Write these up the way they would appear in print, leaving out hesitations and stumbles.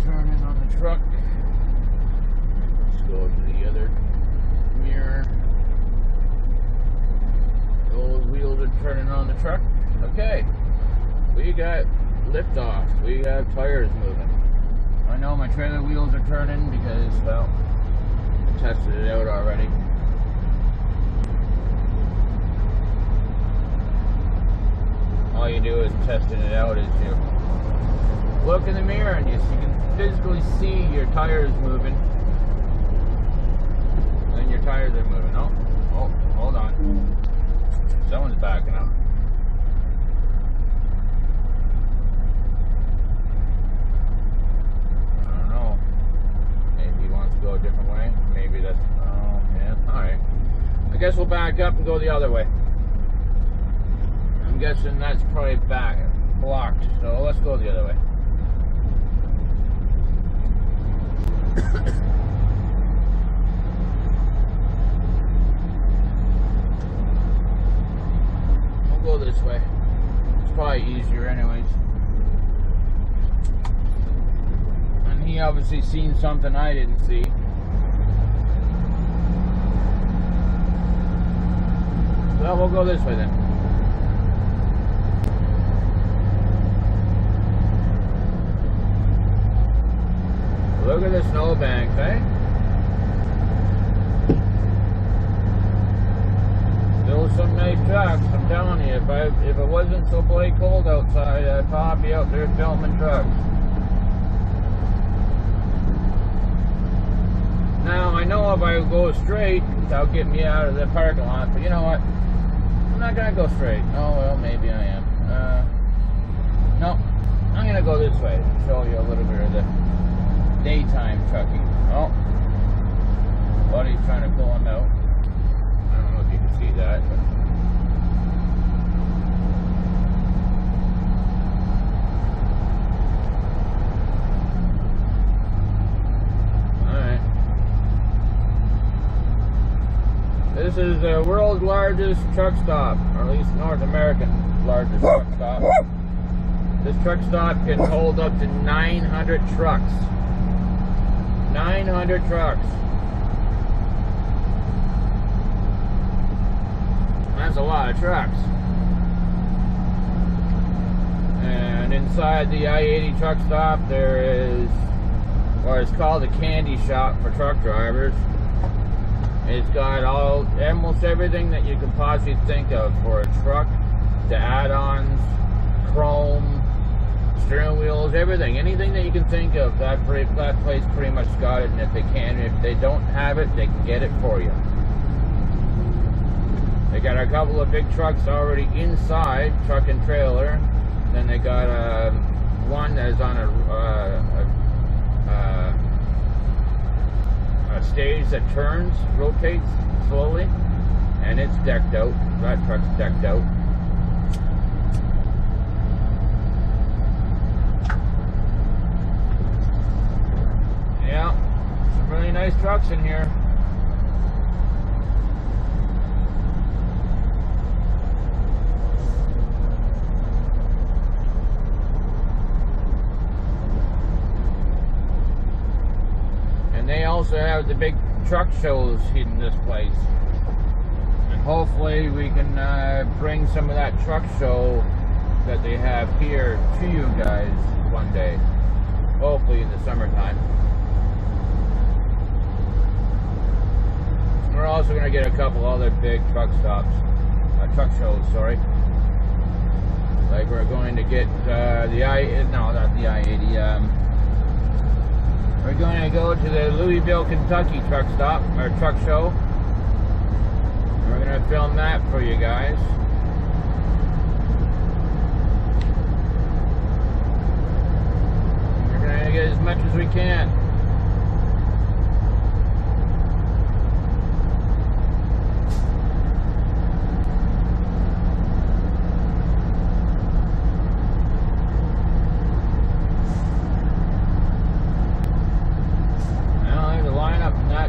turning on the truck. Let's go to the other mirror. Those wheels are turning on the truck. Okay, we got liftoff. We got tires moving. I know my trailer wheels are turning because, well, I tested it out already. All you do is testing it out is you look in the mirror and you can physically see your tires moving. And your tires are moving. Oh, hold on. Someone's backing up. I don't know. Maybe he wants to go a different way. Maybe that's, oh, yeah, alright. I guess we'll back up and go the other way. I'm guessing that's probably blocked, so let's go the other way. We'll go this way. It's probably easier anyways. And he obviously seen something I didn't see. So we'll go this way then. Look at the snowbanks, eh? Still some nice trucks, I'm telling you. If it wasn't so bloody cold outside, I'd probably be out there filming trucks. Now, I know if I go straight, that'll get me out of the parking lot, but you know what? I'm not gonna go straight. Oh, well, maybe I am. No, I'm gonna go this way and show you a little bit of the daytime trucking. Oh, buddy's trying to pull him out. I don't know if you can see that, but alright. This is the world's largest truck stop, or at least North American largest truck stop. This truck stop can hold up to 900 trucks. 900 trucks. That's a lot of trucks. And inside the I80 truck stop there is, or it's called a candy shop for truck drivers. It's got almost everything that you could possibly think of for a truck. The add-ons, chrome, steering wheels, everything, anything that you can think of, that place pretty much got it. And if they don't have it, they can get it for you. They got a couple of big trucks already inside, truck and trailer. Then they got one that is on a stage that turns, rotates slowly, and it's decked out. That truck's decked out. Yeah, some really nice trucks in here. And they also have the big truck shows in this place. And hopefully we can bring some of that truck show that they have here to you guys one day. Hopefully in the summertime. We're also going to get a couple other big truck stops, truck shows, sorry. Like we're going to get not the I80. We're going to go to the Louisville, Kentucky truck stop, or truck show. We're going to film that for you guys. We're going to get as much as we can.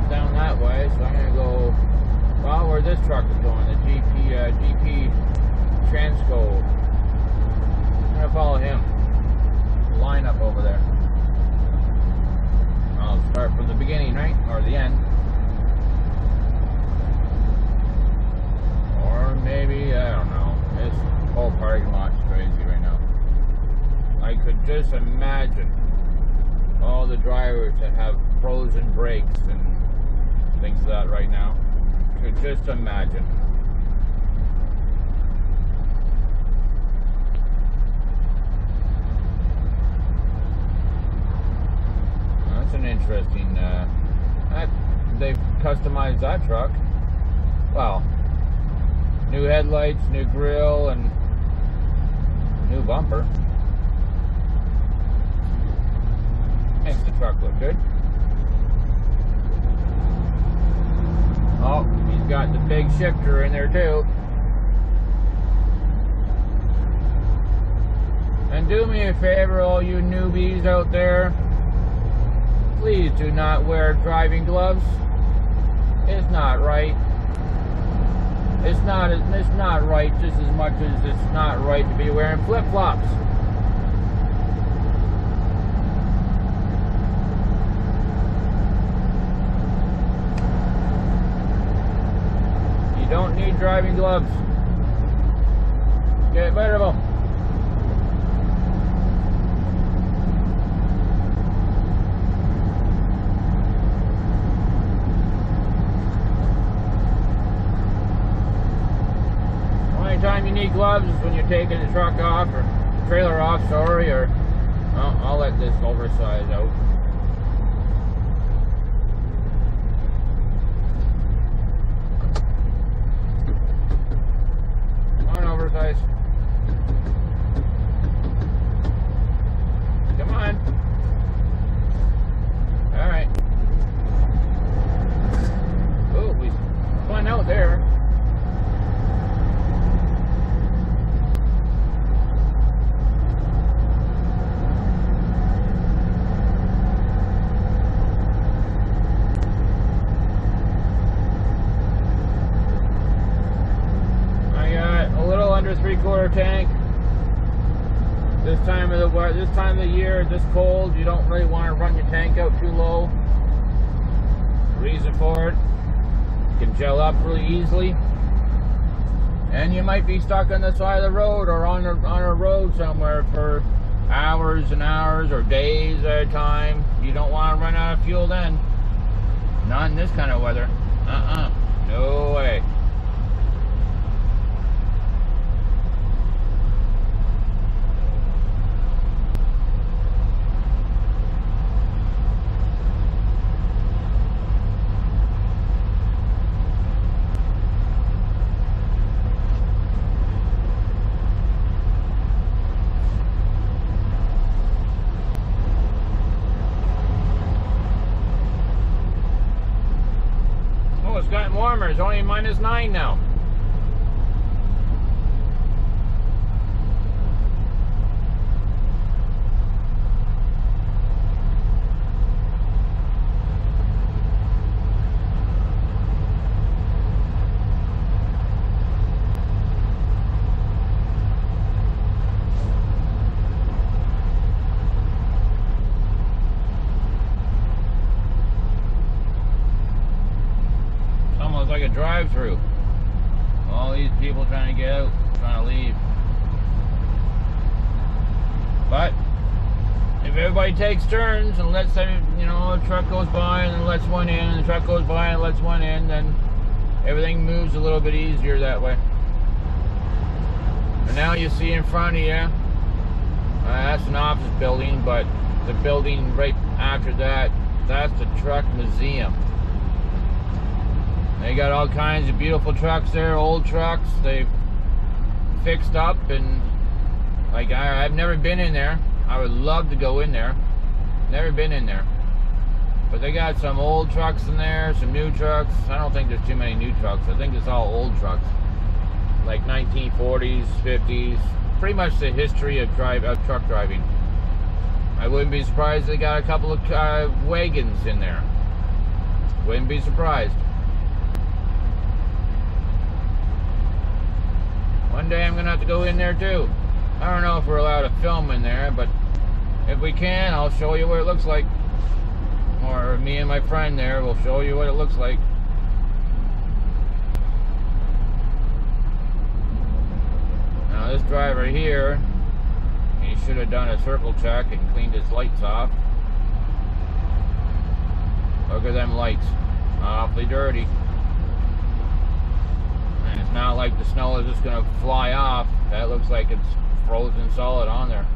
Down that way, so I'm gonna go, well, where this truck is going, the GP parking lot is crazy right now. I could just imagine all the drivers that have frozen brakes and things of that right now. Could just imagine. That's an interesting. They've customized that truck. Well, new headlights, new grille, and new bumper. Makes the truck look good. Oh, he's got the big shifter in there too. And do me a favor, all you newbies out there, please do not wear driving gloves. It's not right. It's not right just as much as it's not right to be wearing flip-flops. You don't need driving gloves. Get rid of them. Time you need gloves is when you're taking the truck off, or trailer off, sorry, or I'll let this oversize out. Come on, oversize. Come on. Alright. Oh, we spun out there. Three-quarter tank. This time of the year, this cold, you don't really want to run your tank out too low. Reason for it, it can gel up really easily, and you might be stuck on the side of the road or on a road somewhere for hours and hours or days at a time. You don't want to run out of fuel then. Not in this kind of weather. No way. It's gotten warmer. It's only -9 now. Like a drive-through. All these people trying to get out, trying to leave. But if everybody takes turns and lets them, a truck goes by and then lets one in, and the truck goes by and lets one in, then everything moves a little bit easier that way. And now you see in front of you, that's an office building, but the building right after that, that's the truck museum. They got all kinds of beautiful trucks there, old trucks they've fixed up, and like I've never been in there. I would love to go in there. Never been in there. But they got some old trucks in there, some new trucks. I don't think there's too many new trucks. I think it's all old trucks. Like 1940s, 50s. Pretty much the history of truck driving. I wouldn't be surprised they got a couple of wagons in there. Wouldn't be surprised. One day I'm going to have to go in there too. I don't know if we're allowed to film in there, but if we can, I'll show you what it looks like. Or me and my friend there will show you what it looks like. Now this driver here, he should have done a circle check and cleaned his lights off. Look at them lights, awfully dirty. And it's not like the snow is just gonna fly off. That looks like it's frozen solid on there.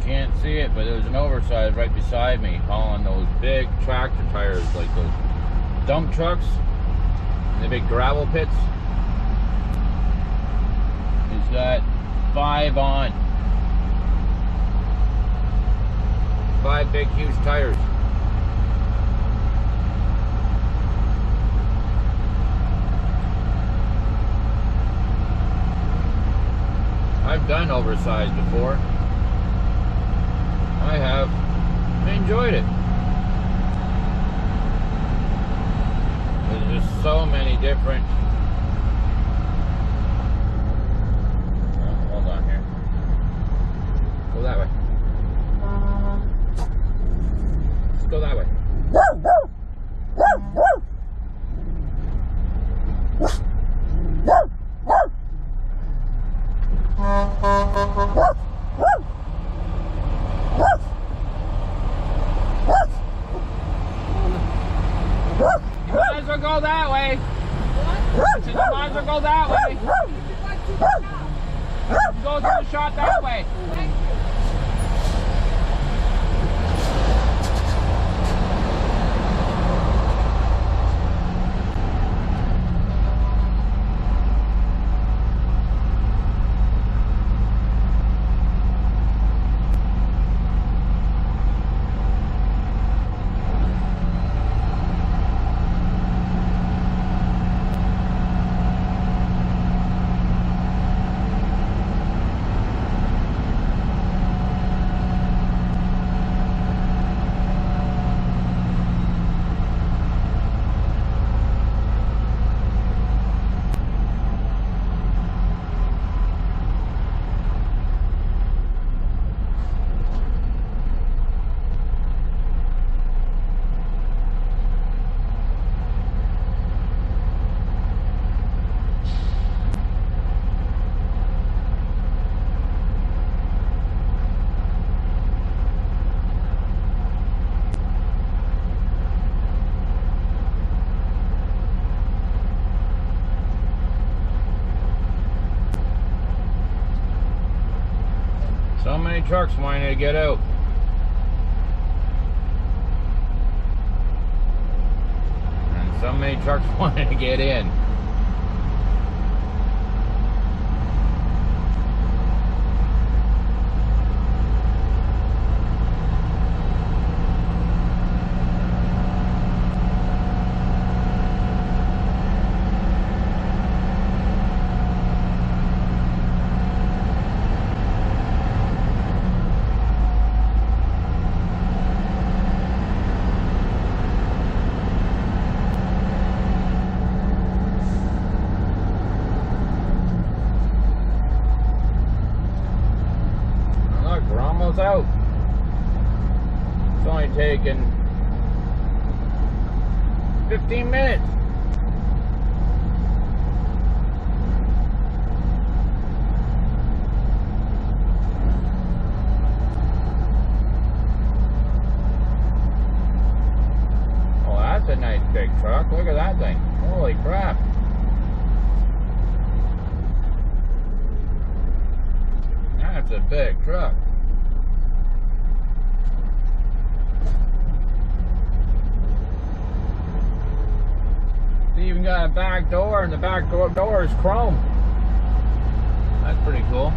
Can't see it, but there's an oversized right beside me hauling those big tractor tires, like those dump trucks, the big gravel pits. He's got 5 on. 5 big huge tires. I've done oversized before. I have enjoyed it. There's just so many different. Oh, hold on here. Go that way. Let's go that way. You might as well go that way. What? You might as well go that way. Go through the shot that way. So many trucks wanting to get out. And so many trucks wanting to get in. Out. It's only taken 15 minutes. Oh, that's a nice big truck. Look at that thing. Holy crap. That's That's a big truck. It's even got a back door, and the back door is chrome. That's pretty cool.